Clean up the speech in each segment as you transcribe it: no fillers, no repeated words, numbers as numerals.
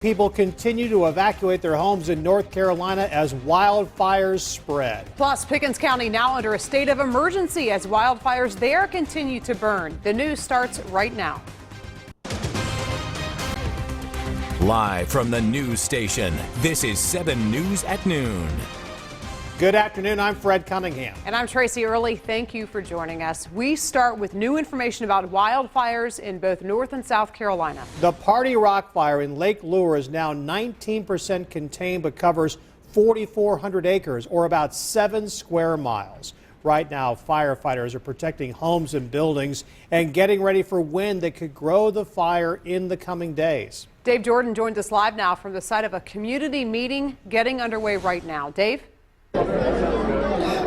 People continue to evacuate their homes in North Carolina as wildfires spread. Plus, Pickens County now under a state of emergency as wildfires there continue to burn. The news starts right now. Live from the news station, this is 7 News at Noon. Good afternoon, I'm Fred Cunningham. And I'm Tracy Early. Thank you for joining us. We start with new information about wildfires in both North and South Carolina. The Party Rock fire in Lake Lure is now 19% contained but covers 4,400 acres or about 7 square miles. Right now, firefighters are protecting homes and buildings and getting ready for wind that could grow the fire in the coming days. Dave Jordan joins us live now from the site of a community meeting getting underway right now. Dave?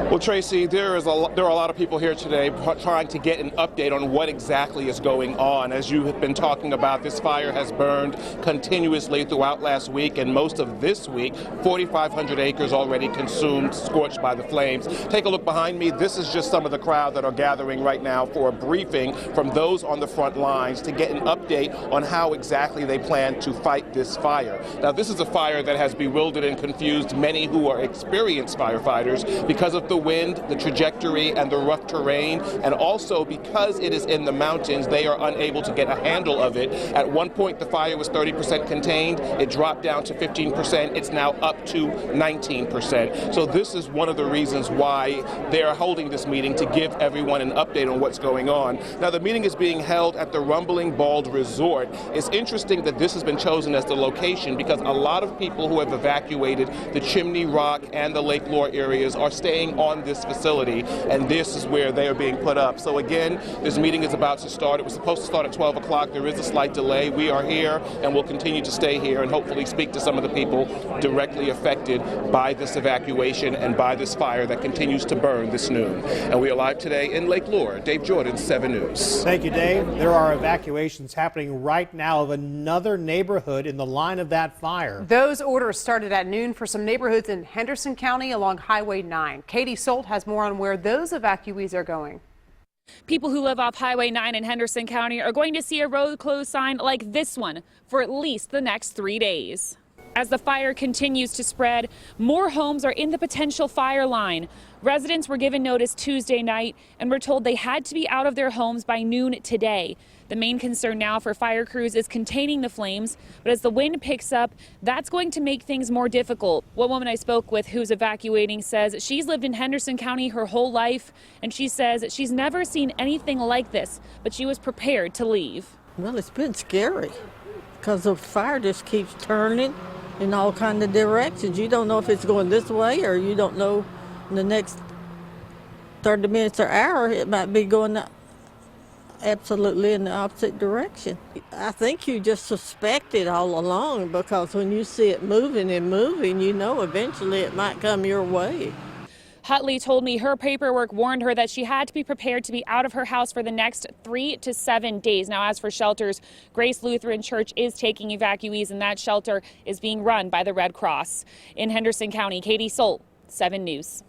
Well, Tracy, there are a lot of people here today trying to get an update on what exactly is going on. As you have been talking about, this fire has burned continuously throughout last week and most of this week. 4,500 acres already consumed, scorched by the flames. Take a look behind me. This is just some of the crowd that are gathering right now for a briefing from those on the front lines to get an update on how exactly they plan to fight this fire. Now, this is a fire that has bewildered and confused many who are experienced firefighters because of the wind, the trajectory, and the rough terrain, and also because it is in the mountains, they are unable to get a handle of it. At one point, the fire was 30% contained. It dropped down to 15%. It's now up to 19%. So this is one of the reasons why they are holding this meeting, to give everyone an update on what's going on. Now, the meeting is being held at the Rumbling Bald Resort. It's interesting that this has been chosen as the location because a lot of people who have evacuated the Chimney Rock and the Lake Lure areas are staying on this facility, and this is where they are being put up. So again, this meeting is about to start. It was supposed to start at 12 o'clock. There is a slight delay. We are here and will continue to stay here and hopefully speak to some of the people directly affected by this evacuation and by this fire that continues to burn this noon. And we are live today in Lake Lure. Dave Jordan, 7 News. Thank you, Dave. There are evacuations happening right now of another neighborhood in the line of that fire. Those orders started at noon for some neighborhoods in Henderson County along Highway 9. Katie Solt has more on where those evacuees are going. People who live off Highway 9 in Henderson County are going to see a road closed sign like this one for at least the next 3 days. As the fire continues to spread, more homes are in the potential fire line. Residents were given notice Tuesday night and were told they had to be out of their homes by noon today. The main concern now for fire crews is containing the flames, but as the wind picks up, that's going to make things more difficult. One woman I spoke with who's evacuating says she's lived in Henderson County her whole life, and she says she's never seen anything like this, but she was prepared to leave. Well, it's been scary because the fire just keeps turning in all kinds of directions. You don't know if it's going this way, or you don't know in the next 30 minutes or hour it might be going absolutely in the opposite direction. I think you just suspect it all along because when you see it moving and moving, you know eventually it might come your way. Hutley told me her paperwork warned her that she had to be prepared to be out of her house for the next 3 to 7 days. Now, as for shelters, Grace Lutheran Church is taking evacuees, and that shelter is being run by the Red Cross. In Henderson County, Katie Solt, 7 News.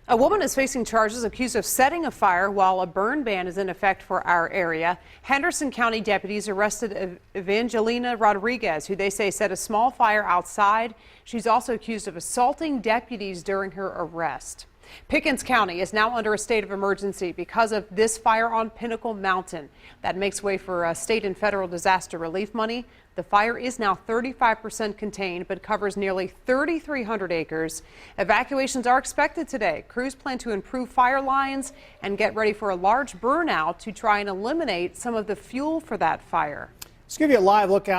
A woman is facing charges accused of setting a fire while a burn ban is in effect for our area. Henderson County deputies arrested Evangelina Rodriguez, who they say set a small fire outside. She's also accused of assaulting deputies during her arrest. Pickens County is now under a state of emergency because of this fire on Pinnacle Mountain. That makes way for state and federal disaster relief money. The fire is now 35% contained, but covers nearly 3,300 acres. Evacuations are expected today. Crews plan to improve fire lines and get ready for a large burnout to try and eliminate some of the fuel for that fire. Let's give you a live look out.